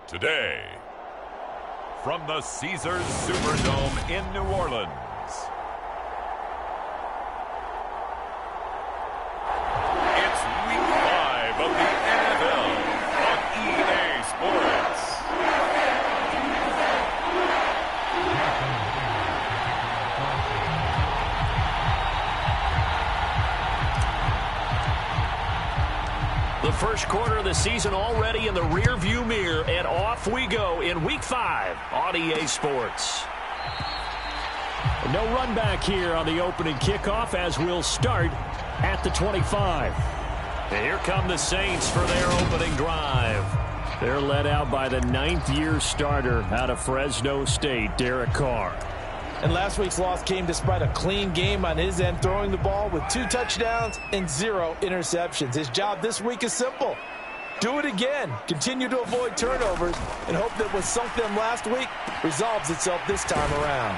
Today, from the Caesars Superdome in New Orleans, it's Week 5 of the NFL on EA Sports. The first quarter of the season already in the rearview mirror, and off we go in Week 5 on EA Sports. No run back here on the opening kickoff as we'll start at the 25. And here come the Saints for their opening drive. They're led out by the ninth-year starter out of Fresno State, Derek Carr. And last week's loss came despite a clean game on his end, throwing the ball with 2 touchdowns and 0 interceptions. His job this week is simple. Do it again. Continue to avoid turnovers and hope that what sunk them last week resolves itself this time around.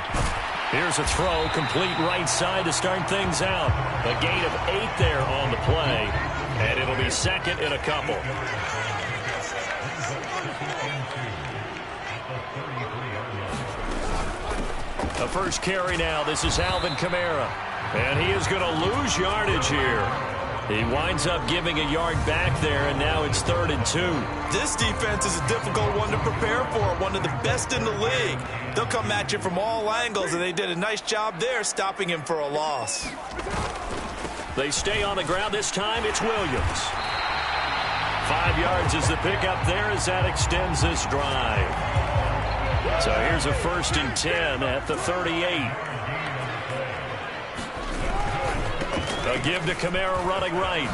Here's a throw, complete right side to start things out. A gain of 8 there on the play, and it'll be second and a couple. The first carry now. This is Alvin Kamara. And he is going to lose yardage here. He winds up giving a yard back there, and now it's 3rd and 2. This defense is a difficult one to prepare for, one of the best in the league. They'll come at you from all angles, and they did a nice job there stopping him for a loss. They stay on the ground. This time it's Williams. 5 yards is the pickup there as that extends this drive. So here's a 1st and 10 at the 38. A give to Kamara running right.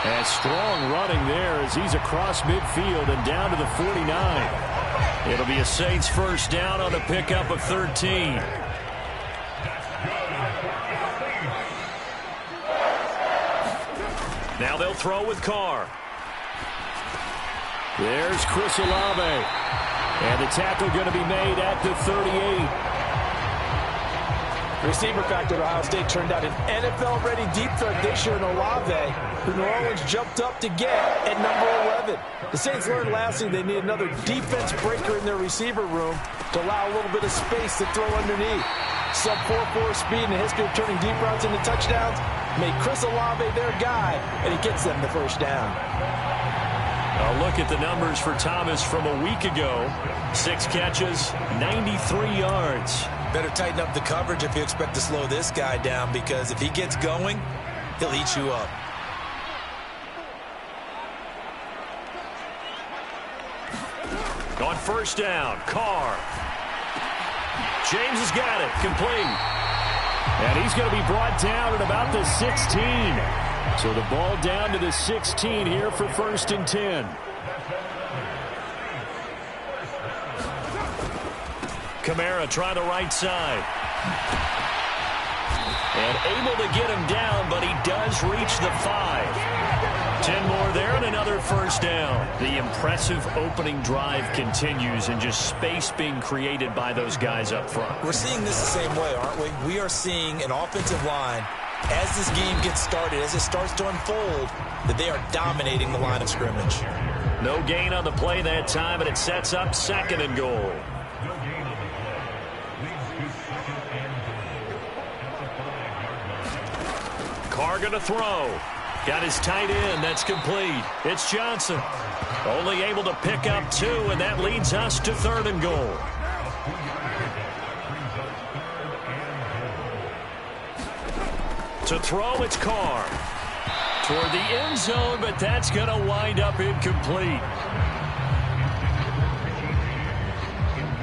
And strong running there as he's across midfield and down to the 49. It'll be a Saints first down on the pickup of 13. Now they'll throw with Carr. There's Chris Olave. And the tackle going to be made at the 38. The receiver factor at Ohio State turned out an NFL-ready deep threat this year in Olave, who New Orleans jumped up to get at number 11. The Saints learned last week they need another defense breaker in their receiver room to allow a little bit of space to throw underneath. Sub 4.4 speed and a history of turning deep routes into touchdowns made Chris Olave their guy, and he gets them the first down. A look at the numbers for Thomas from a week ago. 6 catches, 93 yards. Better tighten up the coverage if you expect to slow this guy down, because if he gets going, he'll eat you up. On first down, Carr. James has got it, complete. And he's going to be brought down at about the 16. So the ball down to the 16 here for 1st and 10. Kamara trying the right side. And able to get him down, but he does reach the 5. 10 more there and another first down. The impressive opening drive continues and just space being created by those guys up front. We're seeing this the same way, aren't we? We are seeing an offensive line, as this game gets started, as it starts to unfold, that they are dominating the line of scrimmage. No gain on the play that time, and it sets up 2nd and goal. Carr going to throw. Got his tight end. That's complete. It's Johnson. Only able to pick up 2, and that leads us to 3rd and goal. To throw, it's Carr. Toward the end zone, but that's going to wind up incomplete.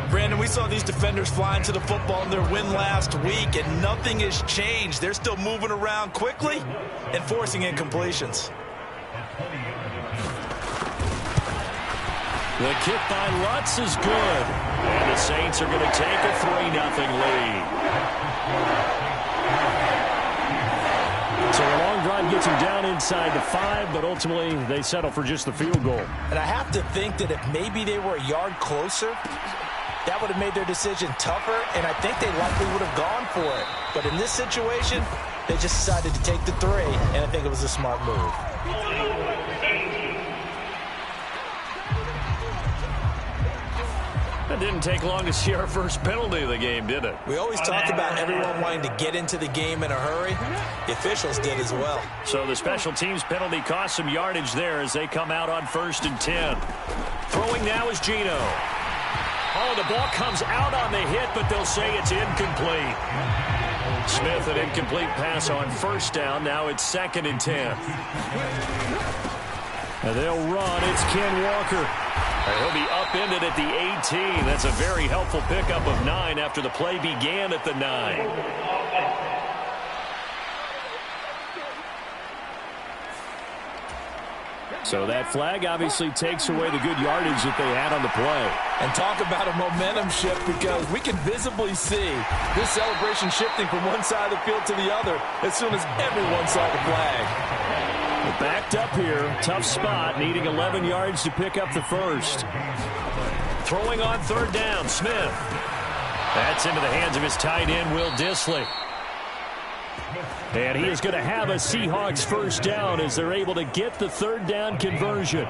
Brandon, we saw these defenders flying to the football in their win last week, and nothing has changed. They're still moving around quickly and forcing incompletions. The kick by Lutz is good. And the Saints are going to take a 3-0 lead. So a long drive gets him down inside the 5, but ultimately they settle for just the field goal. And I have to think that if maybe they were a yard closer, that would have made their decision tougher, and I think they likely would have gone for it. But in this situation, they just decided to take the 3, and I think it was a smart move. It didn't take long to see our first penalty of the game, did it? We always talk about everyone wanting to get into the game in a hurry. The officials did as well. So the special teams penalty cost some yardage there as they come out on 1st and 10. Throwing now is Geno. Oh, the ball comes out on the hit, but they'll say it's incomplete. Smith, an incomplete pass on 1st down. Now it's 2nd and 10. And they'll run. It's Ken Walker. He'll be upended at the 18. That's a very helpful pickup of 9 after the play began at the 9. So that flag obviously takes away the good yardage that they had on the play. And talk about a momentum shift, because we can visibly see this celebration shifting from one side of the field to the other as soon as everyone saw the flag. Backed up here, tough spot, needing 11 yards to pick up the first. Throwing on 3rd down, Smith. That's into the hands of his tight end, Will Dissly. And he is going to have a Seahawks 1st down as they're able to get the 3rd down conversion.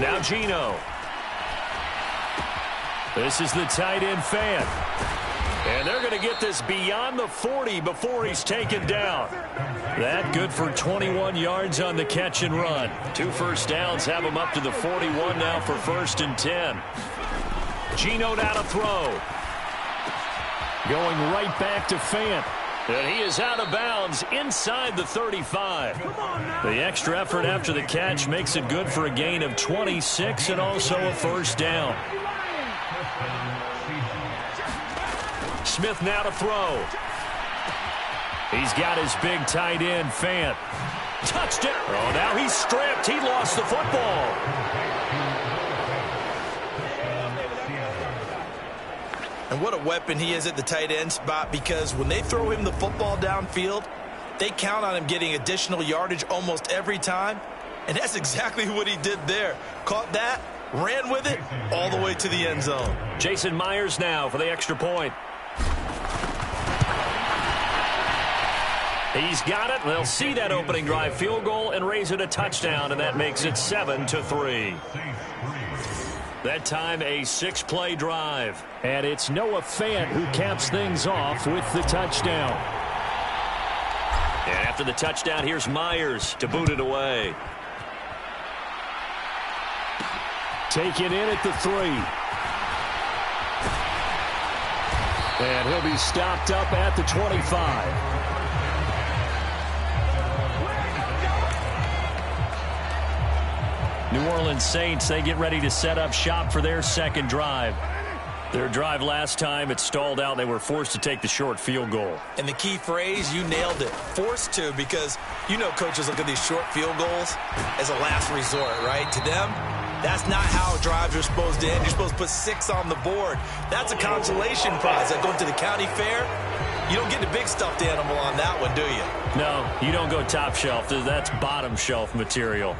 Now Geno. This is the tight end Fant. And they're going to get this beyond the 40 before he's taken down. That good for 21 yards on the catch and run. 2 first downs have him up to the 41 now for 1st and 10. Geno now to throw. Going right back to Fant. And he is out of bounds inside the 35. The extra effort after the catch makes it good for a gain of 26 and also a 1st down. Smith now to throw. He's got his big tight end, Fant. Touched it. Oh, now he's stripped. He lost the football. And what a weapon he is at the tight end spot, because when they throw him the football downfield, they count on him getting additional yardage almost every time. And that's exactly what he did there. Caught that, ran with it, all the way to the end zone. Jason Myers now for the extra point. He's got it. They'll see that opening drive field goal and raise it a touchdown, and that makes it 7-3. That time a 6-play drive. And it's Noah Fant who caps things off with the touchdown. And after the touchdown, here's Myers to boot it away. Taken in at the 3. And he'll be stopped up at the 25. New Orleans Saints, they get ready to set up shop for their second drive. Their drive last time, it stalled out. They were forced to take the short field goal. And the key phrase, you nailed it, forced to, because you know coaches look at these short field goals as a last resort, right? To them, that's not how drives are supposed to end. You're supposed to put 6 on the board. That's a consolation prize. Like going to the county fair, you don't get the big stuffed animal on that one, do you? No, you don't go top shelf. That's bottom shelf material.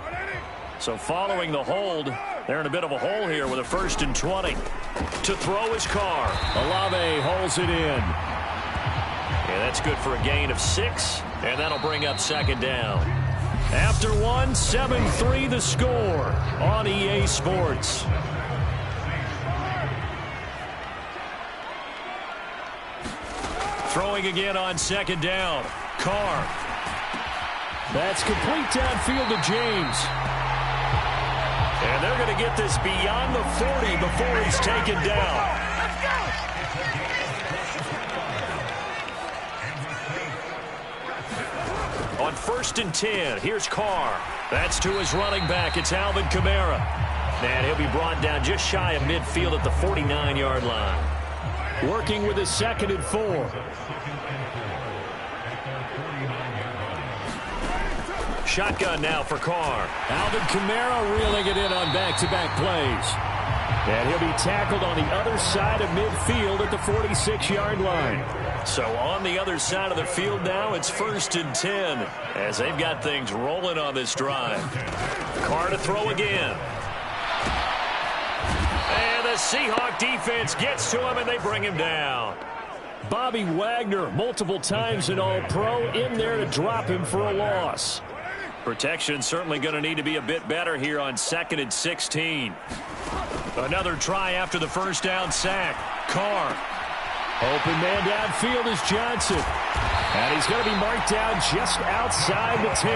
So following the hold, they're in a bit of a hole here with a 1st and 20. To throw his Carr. Olave holds it in. And that's good for a gain of 6, and that'll bring up 2nd down. After 1, 7-3 the score on EA Sports. Throwing again on 2nd down. Carr. That's complete downfield to James. And they're going to get this beyond the 40 before he's taken down. On 1st and 10, here's Carr. That's to his running back. It's Alvin Kamara. And he'll be brought down just shy of midfield at the 49-yard line. Working with his 2nd and 4. Shotgun now for Carr. Alvin Kamara reeling it in on back-to-back plays. And he'll be tackled on the other side of midfield at the 46-yard line. So on the other side of the field now, it's 1st and 10 as they've got things rolling on this drive. Carr to throw again. And the Seahawk defense gets to him, and they bring him down. Bobby Wagner, multiple times an All-Pro, in there to drop him for a loss. Protection certainly going to need to be a bit better here on 2nd and 16. Another try after the first down sack. Carr. Open man downfield is Johnson. And he's going to be marked down just outside the 10.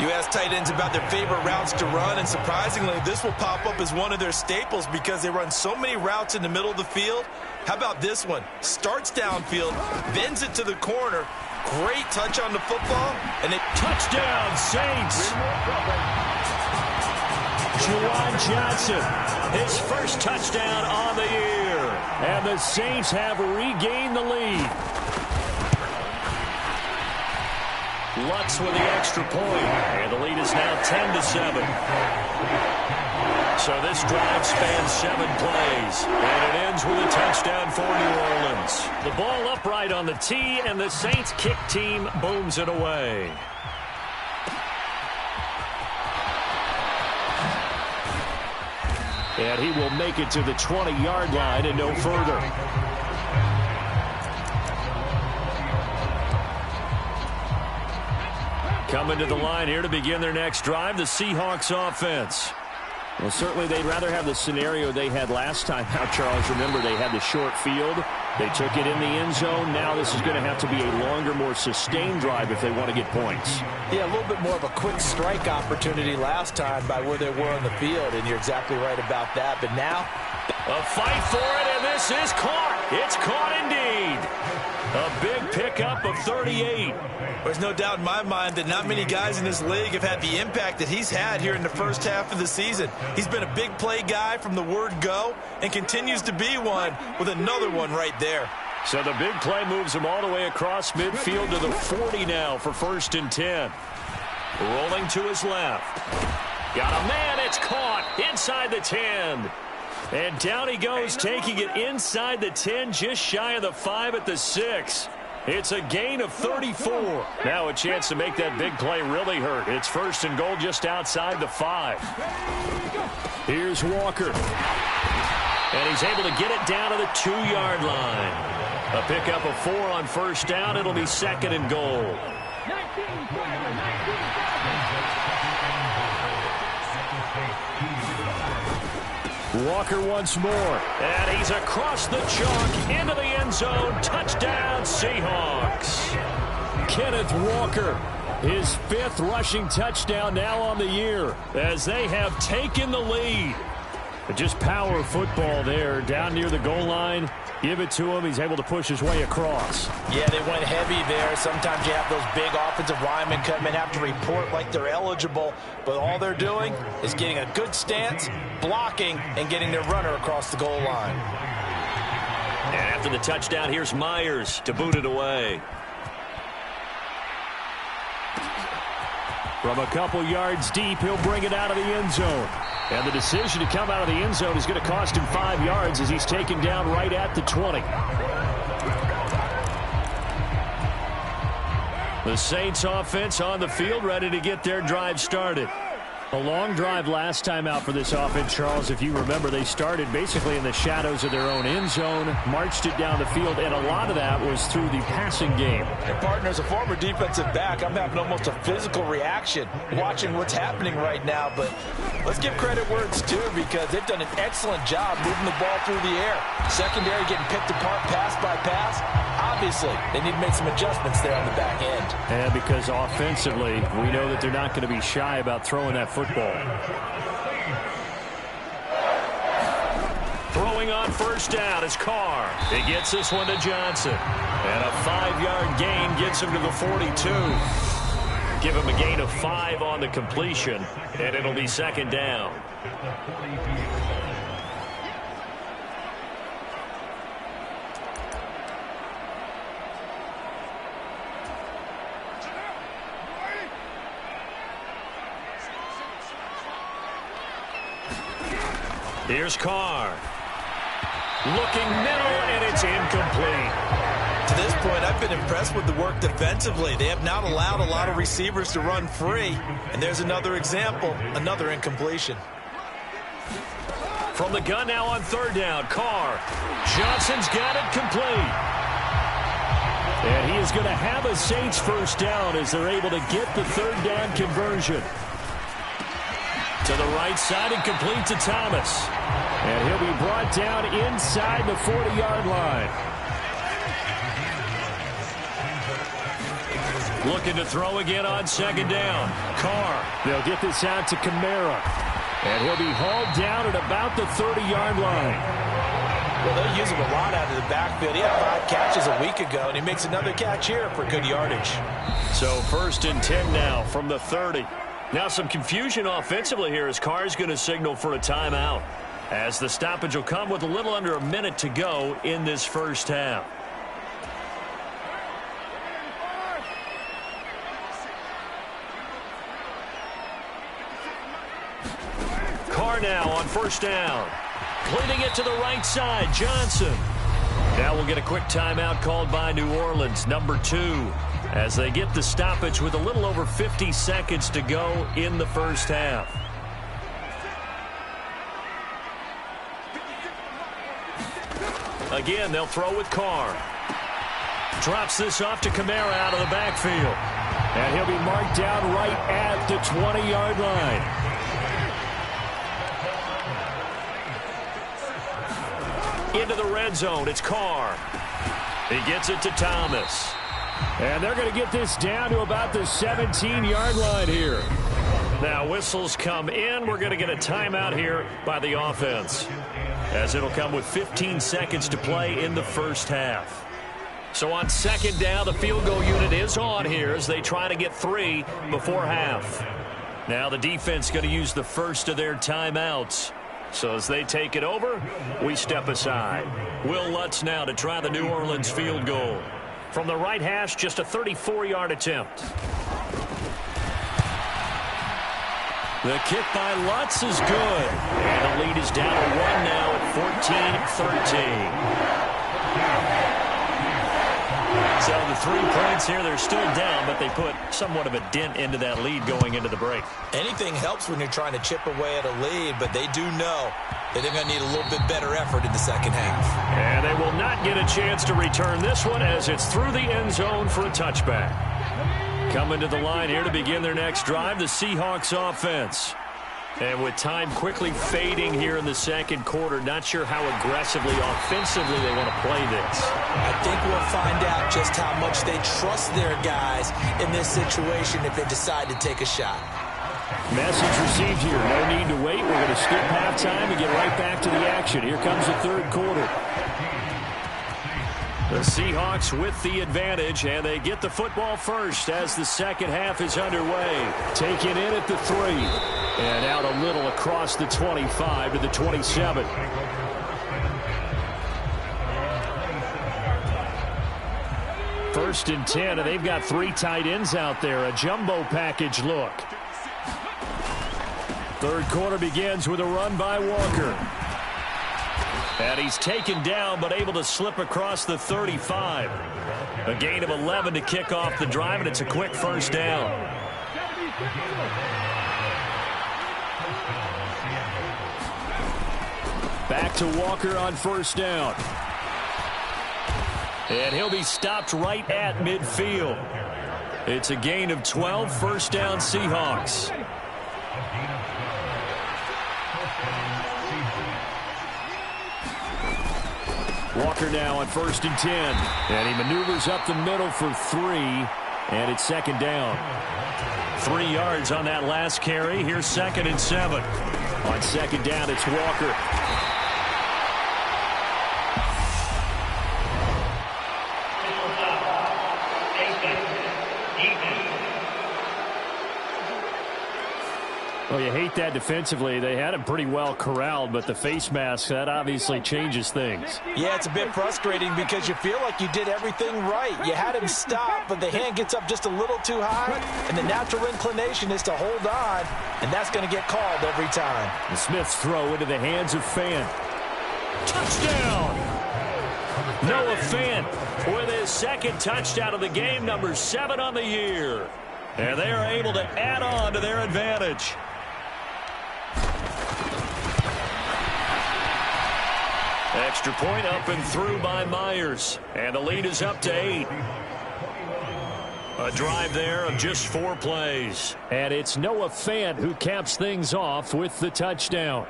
You ask tight ends about their favorite routes to run, and surprisingly, this will pop up as one of their staples because they run so many routes in the middle of the field. How about this one? Starts downfield, bends it to the corner. Great touch on the football, and touchdown, Saints. Juwan Johnson, his first touchdown on the year. And the Saints have regained the lead. Lutz with the extra point, and the lead is now 10-7. So this drive spans 7 plays, and it ends with a touchdown for New Orleans. The ball upright on the tee, and the Saints kick team booms it away. And he will make it to the 20-yard line and no further. Coming to the line here to begin their next drive, the Seahawks offense. Well, certainly they'd rather have the scenario they had last time out, Charles. Remember, they had the short field. They took it in the end zone. Now this is going to have to be a longer, more sustained drive if they want to get points. Yeah, a little bit more of a quick strike opportunity last time by where they were on the field, and you're exactly right about that. But now, a fight for it, and this is caught. It's caught indeed. A big pickup of 38. There's no doubt in my mind that not many guys in this league have had the impact that he's had here in the first half of the season. He's been a big play guy from the word go and continues to be one with another one right there. So the big play moves him all the way across midfield to the 40 now for 1st and 10. Rolling to his left. Got a man. It's caught inside the 10. And down he goes, taking it inside the 10, just shy of the 5 at the 6. It's a gain of 34. Now a chance to make that big play really hurt. It's 1st and goal just outside the 5. Here's Walker. And he's able to get it down to the 2-yard line. A pickup of 4 on 1st down. It'll be 2nd and goal. Walker once more, and he's across the chalk into the end zone. Touchdown, Seahawks. Kenneth Walker, his 5th rushing touchdown now on the year as they have taken the lead. But just power football there down near the goal line. Give it to him. He's able to push his way across. Yeah, they went heavy there. Sometimes you have those big offensive linemen come in, have to report like they're eligible. But all they're doing is getting a good stance, blocking, and getting their runner across the goal line. And after the touchdown, here's Myers to boot it away. From a couple yards deep, he'll bring it out of the end zone. And the decision to come out of the end zone is going to cost him 5 yards as he's taken down right at the 20. The Saints offense on the field, ready to get their drive started. A long drive last time out for this offense, Charles. If you remember, they started basically in the shadows of their own end zone, marched it down the field, and a lot of that was through the passing game. And partner, as a former defensive back, I'm having almost a physical reaction watching what's happening right now. But let's give credit where it's due because they've done an excellent job moving the ball through the air. Secondary getting picked apart pass by pass. Obviously, they need to make some adjustments there on the back end. And because offensively, we know that they're not going to be shy about throwing that football. Throwing on 1st down is Carr. He gets this one to Johnson. And a 5-yard gain gets him to the 42. Give him a gain of 5 on the completion, and it'll be 2nd down. Here's Carr. Looking middle, and it's incomplete. To this point, I've been impressed with the work defensively. They have not allowed a lot of receivers to run free. And there's another example, another incompletion. From the gun now on third down, Carr. Johnson's got it complete. And he is going to have a Saints first down as they're able to get the third down conversion. To the right side and complete to Thomas. And he'll be brought down inside the 40-yard line. Looking to throw again on second down. Carr. They'll get this out to Kamara. And he'll be hauled down at about the 30-yard line. Well, they'll use him a lot out of the backfield. He had 5 catches a week ago, and he makes another catch here for good yardage. So 1st and 10 now from the 30. Now some confusion offensively here as Carr's going to signal for a timeout, as the stoppage will come with a little under a minute to go in this first half. Carr now on first down. Cleaning it to the right side, Johnson. Now we'll get a quick timeout called by New Orleans, number 2, as they get the stoppage with a little over 50 seconds to go in the first half. Again, they'll throw with Carr. Drops this off to Kamara out of the backfield. And he'll be marked down right at the 20-yard line. Into the red zone, it's Carr. He gets it to Thomas. And they're going to get this down to about the 17-yard line here. Now whistles come in. We're going to get a timeout here by the offense, as it'll come with 15 seconds to play in the first half. So on second down, the field goal unit is on here as they try to get 3 before half. Now the defense going to use the first of their timeouts. So as they take it over, we step aside. Will Lutz now to try the New Orleans field goal. From the right hash, just a 34-yard attempt. The kick by Lutz is good. And the lead is down to 1 now at 14-13. So the 3 points here, they're still down, but they put somewhat of a dent into that lead going into the break. Anything helps when you're trying to chip away at a lead, but they do know that they're going to need a little bit better effort in the second half. And they will not get a chance to return this one as it's through the end zone for a touchback. Coming to the line here to begin their next drive, the Seahawks offense. And with time quickly fading here in the second quarter, not sure how aggressively, offensively they want to play this. I think we'll find out just how much they trust their guys in this situation if they decide to take a shot. Message received here. No need to wait. We're going to skip halftime and get right back to the action. Here comes the third quarter. The Seahawks with the advantage, and they get the football first as the second half is underway. Taken in at the 3, and out a little across the 25 to the 27. First and 10, and they've got 3 tight ends out there. A jumbo package look. Third quarter begins with a run by Walker. And he's taken down, but able to slip across the 35. A gain of 11 to kick off the drive, and it's a quick first down. Back to Walker on first down. And he'll be stopped right at midfield. It's a gain of 12, first down Seahawks. Walker now on first and 10. And he maneuvers up the middle for 3. And it's second down. 3 yards on that last carry. Here's second and 7. On second down, it's Walker. Well, you hate that defensively. They had him pretty well corralled, but the face mask, that obviously changes things. Yeah, it's a bit frustrating because you feel like you did everything right. You had him stop, but the hand gets up just a little too high, and the natural inclination is to hold on, and that's going to get called every time. The Smiths throw into the hands of Fan. Touchdown! Noah Fant with his second touchdown of the game, number 7 on the year. And they are able to add on to their advantage. Extra point up and through by Myers. And the lead is up to 8. A drive there of just 4 plays. And it's Noah Fant who caps things off with the touchdown.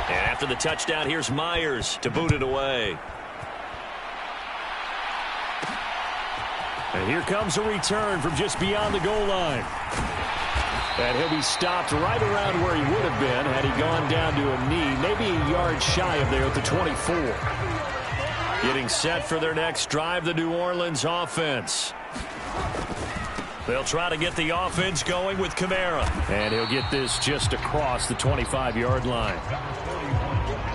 And after the touchdown, here's Myers to boot it away. And here comes a return from just beyond the goal line. And he'll be stopped right around where he would have been had he gone down to a knee, maybe a yard shy of there at the 24. Getting set for their next drive, the New Orleans offense. They'll try to get the offense going with Kamara. And he'll get this just across the 25-yard line.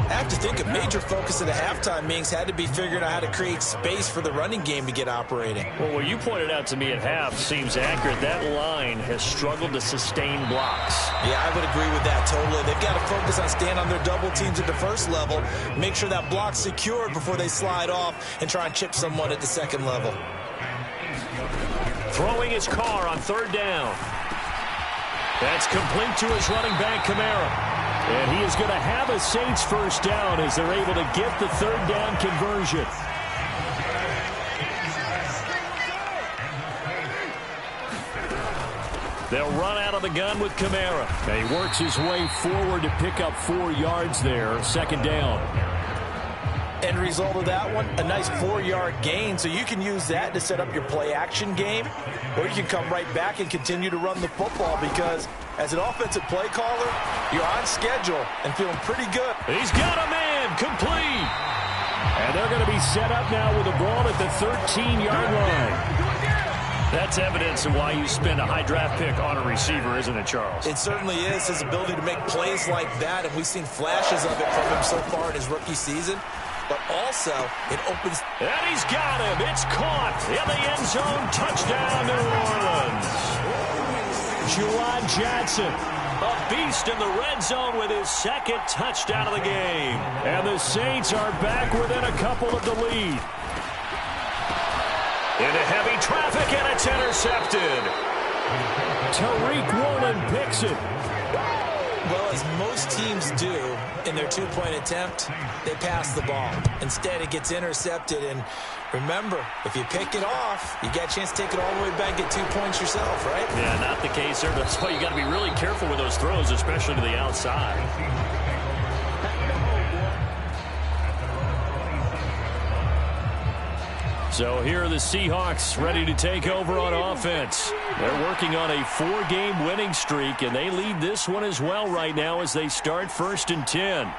I have to think a major focus of the halftime meetings had to be figuring out how to create space for the running game to get operating. Well, what you pointed out to me at half seems accurate. That line has struggled to sustain blocks. Yeah, I would agree with that totally. They've got to focus on staying on their double teams at the first level, make sure that block's secured before they slide off and try and chip someone at the second level. Throwing his car on 3rd down. That's complete to his running back, Kamara. And he is going to have a Saints first down as they're able to get the 3rd down conversion. They'll run out of the gun with Kamara. And he works his way forward to pick up 4 yards there, 2nd down. End result of that one, a nice 4-yard gain, so you can use that to set up your play-action game, or you can come right back and continue to run the football because as an offensive play caller, you're on schedule and feeling pretty good. He's got a man, complete. And they're going to be set up now with the ball at the 13-yard line. That's evidence of why you spend a high draft pick on a receiver, isn't it, Charles? It certainly is, his ability to make plays like that, and we've seen flashes of it from him so far in his rookie season. But also, it opens... And he's got him. It's caught in the end zone. Touchdown, New Orleans. Juwan Johnson, a beast in the red zone with his 2nd touchdown of the game. And the Saints are back within a couple of the lead. Into heavy traffic, and it's intercepted. Tariq Woolen picks it. Well, as most teams do in their 2-point attempt, they pass the ball. Instead, it gets intercepted. And remember, if you pick it off, you got a chance to take it all the way back and get 2 points yourself, right? Yeah, not the case there. That's why you got to be really careful with those throws, especially to the outside. So here are the Seahawks ready to take over on offense. They're working on a 4-game winning streak, and they lead this one as well right now as they start 1st and 10.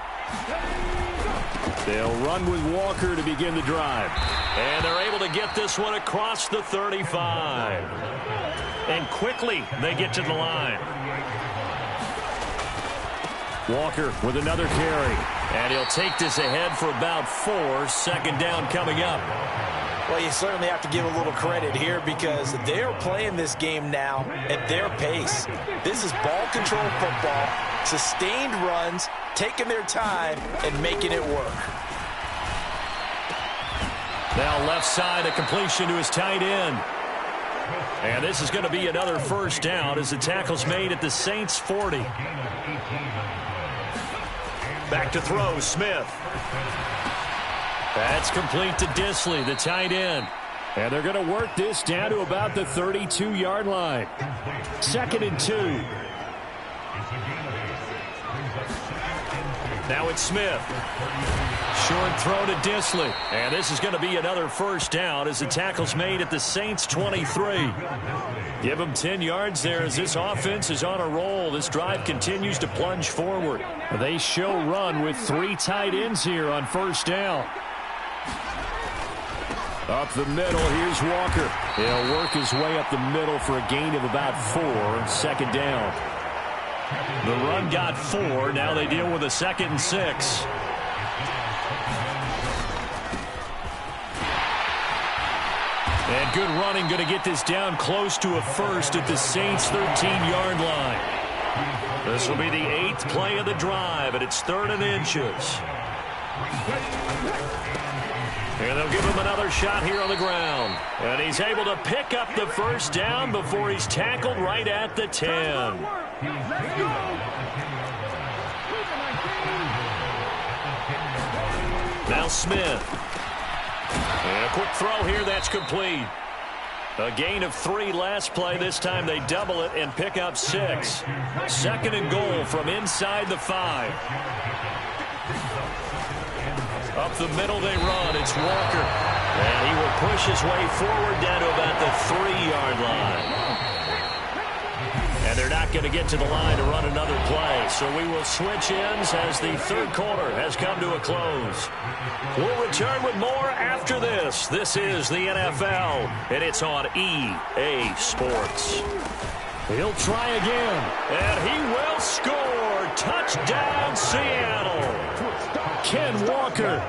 They'll run with Walker to begin the drive. And they're able to get this one across the 35. And quickly they get to the line. Walker with another carry. And he'll take this ahead for about 4. 2nd down coming up. Well, you certainly have to give a little credit here because they're playing this game now at their pace. This is ball control football, sustained runs, taking their time, and making it work. Now left side, a completion to his tight end. And this is going to be another 1st down as the tackle's made at the Saints' 40. Back to throw, Smith. That's complete to Disley, the tight end. And they're going to work this down to about the 32-yard line. 2nd and 2. Now it's Smith. Short throw to Disley. And this is going to be another 1st down as the tackle's made at the Saints' 23. Give them 10 yards there as this offense is on a roll. This drive continues to plunge forward. They show run with 3 tight ends here on 1st down. Up the middle, here's Walker. He'll work his way up the middle for a gain of about 4. 2nd down. The run got 4. Now they deal with a 2nd and 6. And good running, going to get this down close to a 1st at the Saints' 13-yard line. This will be the 8th play of the drive, and it's 3rd and inches. And they'll give him another shot here on the ground. And he's able to pick up the first down before he's tackled right at the 10. Now Smith. And a quick throw here, that's complete. A gain of 3 last play. This time they double it and pick up 6. 2nd and goal from inside the 5. Up the middle they run. It's Walker. And he will push his way forward down to about the 3-yard line. And they're not going to get to the line to run another play. So we will switch ends as the 3rd quarter has come to a close. We'll return with more after this. This is the NFL, and it's on EA Sports. He'll try again, and he will score. Touchdown, Seattle. Ken Walker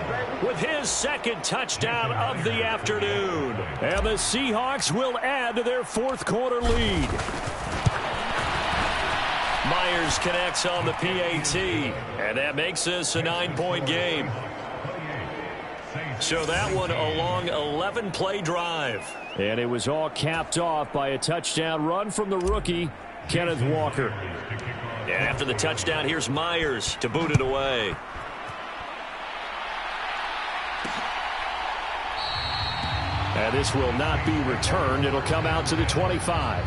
with his 2nd touchdown of the afternoon. And the Seahawks will add to their 4th quarter lead. Myers connects on the PAT, and that makes this a 9-point game. So that one a long 11-play drive. And it was all capped off by a touchdown run from the rookie, Kenneth Walker. And after the touchdown, here's Myers to boot it away. And this will not be returned. It'll come out to the 25.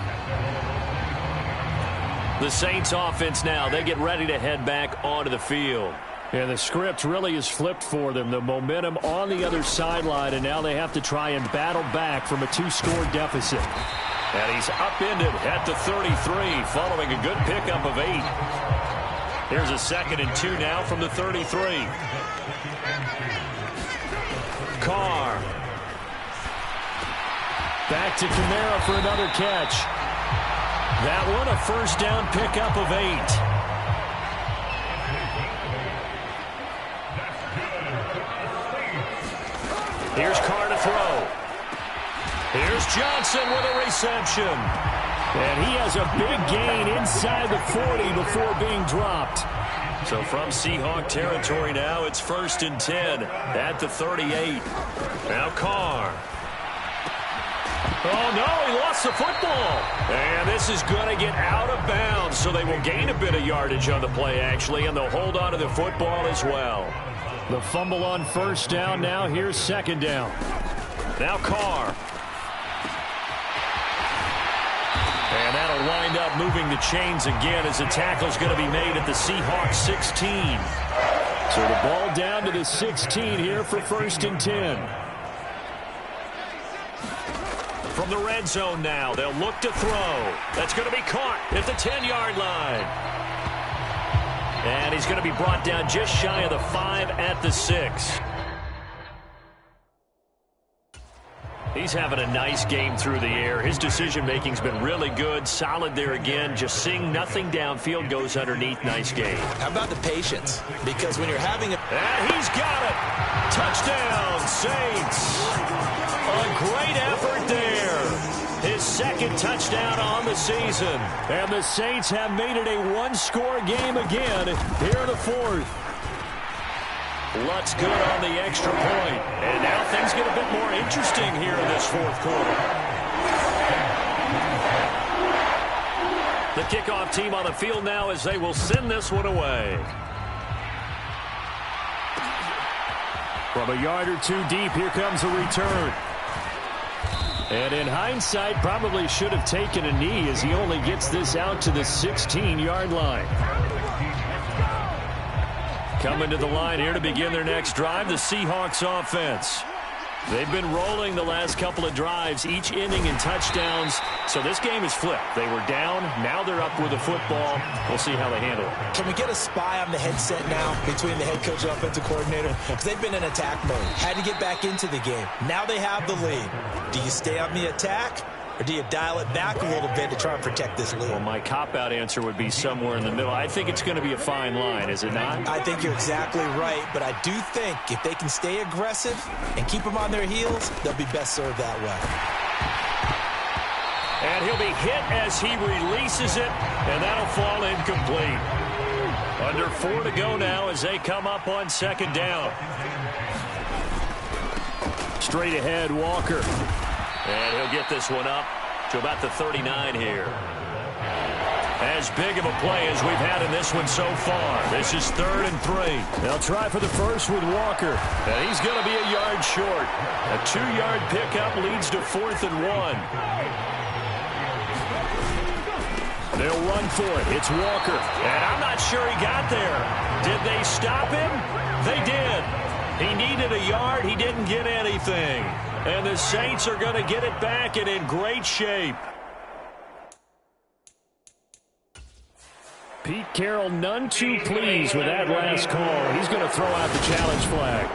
The Saints offense now, they get ready to head back onto the field. And the script really is flipped for them. The momentum on the other sideline, and now they have to try and battle back from a 2-score deficit. And he's upended at the 33, following a good pickup of 8. Here's a 2nd and 2 now from the 33. Carr. Back to Kamara for another catch. That one a 1st down pickup of 8. Here's Carr to throw. Here's Johnson with a reception. And he has a big gain inside the 40 before being dropped. So from Seahawk territory now, it's 1st and 10 at the 38. Now Carr. Oh, no, he lost the football. And this is going to get out of bounds, so they will gain a bit of yardage on the play, actually, and they'll hold on to the football as well. The fumble on 1st down. Now here's 2nd down. Now Carr. And that'll wind up moving the chains again as the tackle's going to be made at the Seahawks 16. So the ball down to the 16 here for 1st and 10. From the red zone now, they'll look to throw. That's going to be caught at the 10-yard line. And he's going to be brought down just shy of the 5 at the 6. He's having a nice game through the air. His decision-making's been really good. Solid there again. Just seeing nothing downfield goes underneath. Nice game. How about the patience? Because when you're having a... And he's got it. Touchdown, Saints. A great effort there. His 2nd touchdown on the season. And the Saints have made it a 1-score game again here in the 4th. Lutz good on the extra point. And now things get a bit more interesting here in this 4th quarter. The kickoff team on the field now as they will send this one away. From a yard or 2 deep, here comes a return. And in hindsight, probably should have taken a knee as he only gets this out to the 16-yard line. Coming to the line here to begin their next drive, the Seahawks offense. They've been rolling the last couple of drives, each ending in touchdowns. So this game is flipped. They were down. Now they're up with the football. We'll see how they handle it. Can we get a spy on the headset now between the head coach and offensive coordinator? Because they've been in attack mode. Had to get back into the game. Now they have the lead. Do you stay on the attack? Or do you dial it back a little bit to try and protect this lead? Well, my cop-out answer would be somewhere in the middle. I think it's going to be a fine line, is it not? I think you're exactly right, but I do think if they can stay aggressive and keep them on their heels, they'll be best served that way. And he'll be hit as he releases it, and that'll fall incomplete. Under 4 to go now as they come up on second down. Straight ahead, Walker. And he'll get this one up to about the 39 here. As big of a play as we've had in this one so far. This is 3rd and 3. They'll try for the first with Walker. And he's going to be a yard short. A 2-yard pickup leads to 4th and 1. They'll run for it. It's Walker. And I'm not sure he got there. Did they stop him? They did. He needed a yard. He didn't get anything. And the Saints are going to get it back and in great shape. Pete Carroll none too pleased with that last call. He's going to throw out the challenge flag.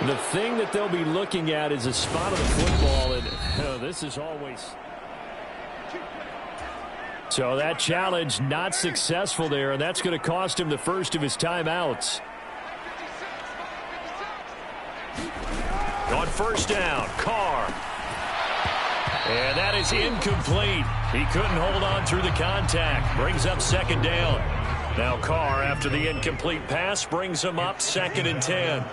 The thing that they'll be looking at is a spot of the football, and this is always... So that challenge not successful there, and that's going to cost him the first of his timeouts. On first down, Carr. And that is incomplete. He couldn't hold on through the contact. Brings up second down. Now Carr, after the incomplete pass, brings him up 2nd and 10.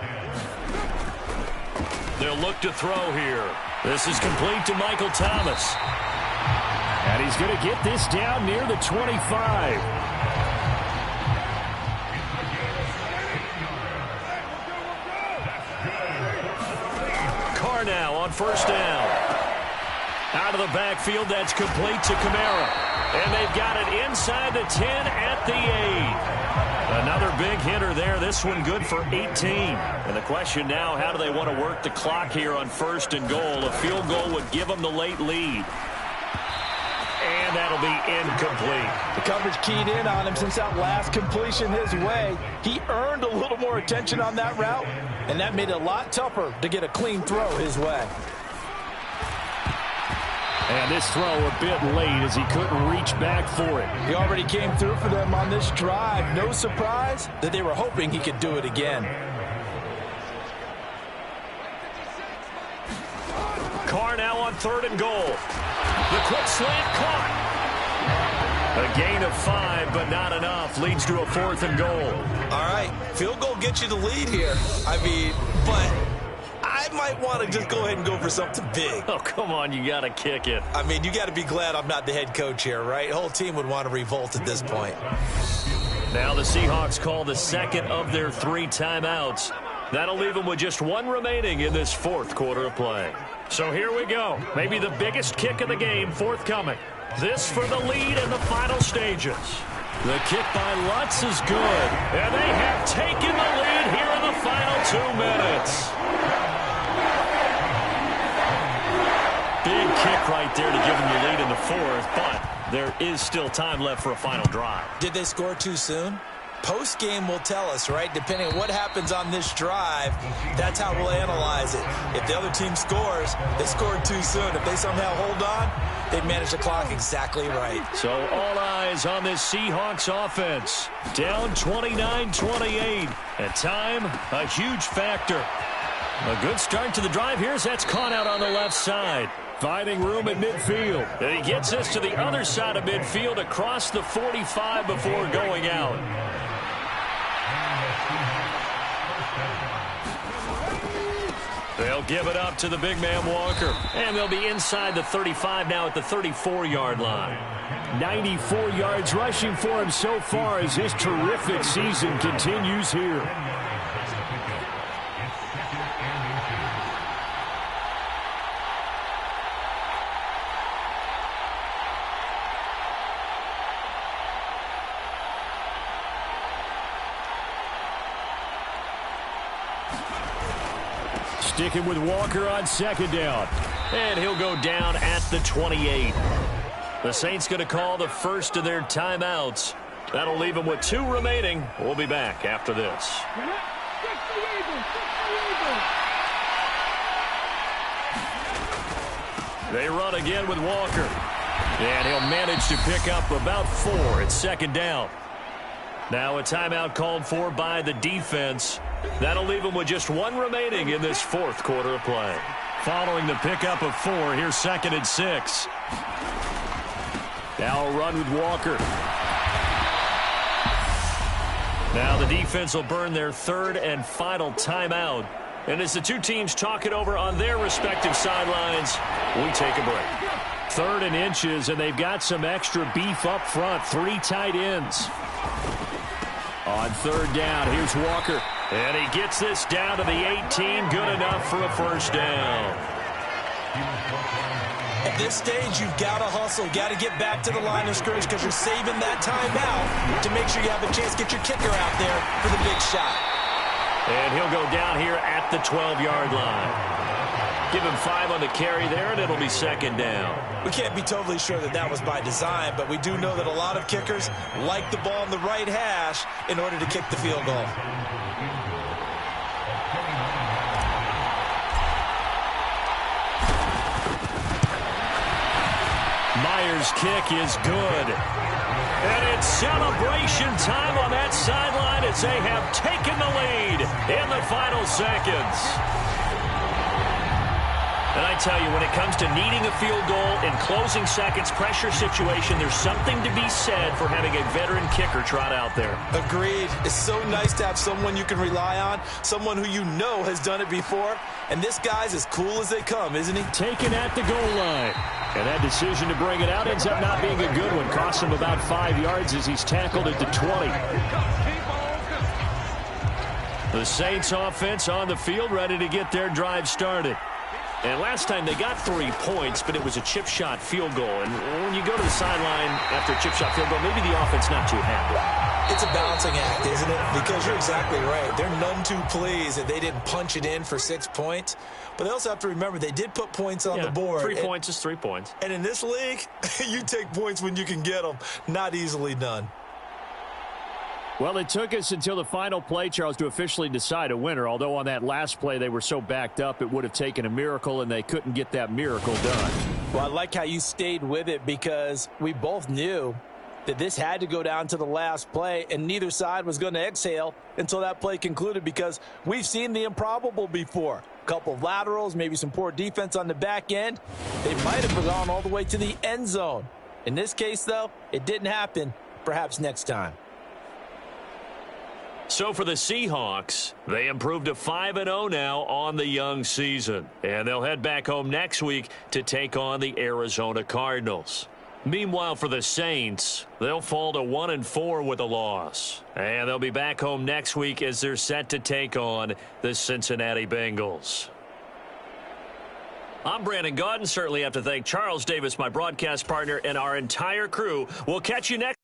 They'll look to throw here. This is complete to Michael Thomas. And he's going to get this down near the 25. Carr now on first down. Out of the backfield, that's complete to Kamara. And they've got it inside the 10 at the 8. Another big hitter there. This one good for 18. And the question now, how do they want to work the clock here on 1st and goal? A field goal would give them the late lead. And that'll be incomplete. The coverage keyed in on him since that last completion his way. He earned a little more attention on that route, and that made it a lot tougher to get a clean throw his way. And this throw a bit late as he couldn't reach back for it. He already came through for them on this drive. No surprise that they were hoping he could do it again. Carr now on 3rd and goal. The quick slant caught. A gain of 5, but not enough. Leads to a 4th and goal. All right, field goal gets you the lead here. I mean, but I might want to just go ahead and go for something big. Oh, come on, you got to kick it. I mean, you got to be glad I'm not the head coach here, right? The whole team would want to revolt at this point. Now the Seahawks call the 2nd of their 3 timeouts. That'll leave them with just 1 remaining in this 4th quarter of play. So here we go. Maybe the biggest kick of the game forthcoming. This for the lead in the final stages. The kick by Lutz is good. And they have taken the lead here in the final 2 minutes. Big kick right there to give them the lead in the 4th, but there is still time left for a final drive. Did they score too soon? Post-game will tell us, right? Depending on what happens on this drive, that's how we'll analyze it. If the other team scores, they scored too soon. If they somehow hold on, they've managed the clock exactly right. So all eyes on this Seahawks offense. Down 29-28. And time, a huge factor. A good start to the drive. Here's that's caught out on the left side. Finding room at midfield. And he gets us to the other side of midfield across the 45 before going out. They'll give it up to the big man Walker. And they'll be inside the 35 now at the 34-yard line. 94 yards rushing for him so far as his terrific season continues here. Sticking with Walker on 2nd down. And he'll go down at the 28. The Saints going to call the first of their timeouts. That'll leave them with 2 remaining. We'll be back after this. They run again with Walker. And he'll manage to pick up about 4 at 2nd down. Now a timeout called for by the defense. That'll leave them with just 1 remaining in this 4th quarter of play. Following the pickup of 4, here's 2nd and 6. Now a run with Walker. Now the defense will burn their 3rd and final timeout. And as the two teams talk it over on their respective sidelines, we take a break. 3rd and inches, and they've got some extra beef up front. 3 tight ends. On 3rd down, here's Walker. And he gets this down to the 18. Good enough for a first down. At this stage, you've got to hustle. Got to get back to the line of scrimmage because you're saving that time out to make sure you have a chance to get your kicker out there for the big shot. And he'll go down here at the 12-yard line. Give him 5 on the carry there, and it'll be 2nd down. We can't be totally sure that that was by design, but we do know that a lot of kickers like the ball in the right hash in order to kick the field goal. Myers' kick is good. And it's celebration time on that sideline as they have taken the lead in the final seconds. And I tell you, when it comes to needing a field goal in closing seconds, pressure situation, there's something to be said for having a veteran kicker trot out there. Agreed. It's so nice to have someone you can rely on, someone who you know has done it before. And this guy's as cool as they come, isn't he? Taken at the goal line. And that decision to bring it out ends up not being a good one. Cost him about 5 yards as he's tackled at the 20. The Saints offense on the field, ready to get their drive started. And last time they got 3 points, but it was a chip shot field goal. And when you go to the sideline after a chip shot field goal, maybe the offense not too happy. It's a balancing act, isn't it? Because you're exactly right. They're none too pleased that they didn't punch it in for 6 points. But they also have to remember they did put points on the board. 3 points is 3 points. And in this league, you take points when you can get them. Not easily done. Well, it took us until the final play, Charles, to officially decide a winner. Although on that last play they were so backed up it would have taken a miracle, and they couldn't get that miracle done. Well, I like how you stayed with it because we both knew that this had to go down to the last play, and neither side was going to exhale until that play concluded because we've seen the improbable before. A couple of laterals, maybe some poor defense on the back end. They might have gone all the way to the end zone. In this case, though, it didn't happen. Perhaps next time. So for the Seahawks, they improved to 5-0 now on the young season. And they'll head back home next week to take on the Arizona Cardinals. Meanwhile, for the Saints, they'll fall to 1-4 with a loss. And they'll be back home next week as they're set to take on the Cincinnati Bengals. I'm Brandon Gaudin. Certainly have to thank Charles Davis, my broadcast partner, and our entire crew. We'll catch you next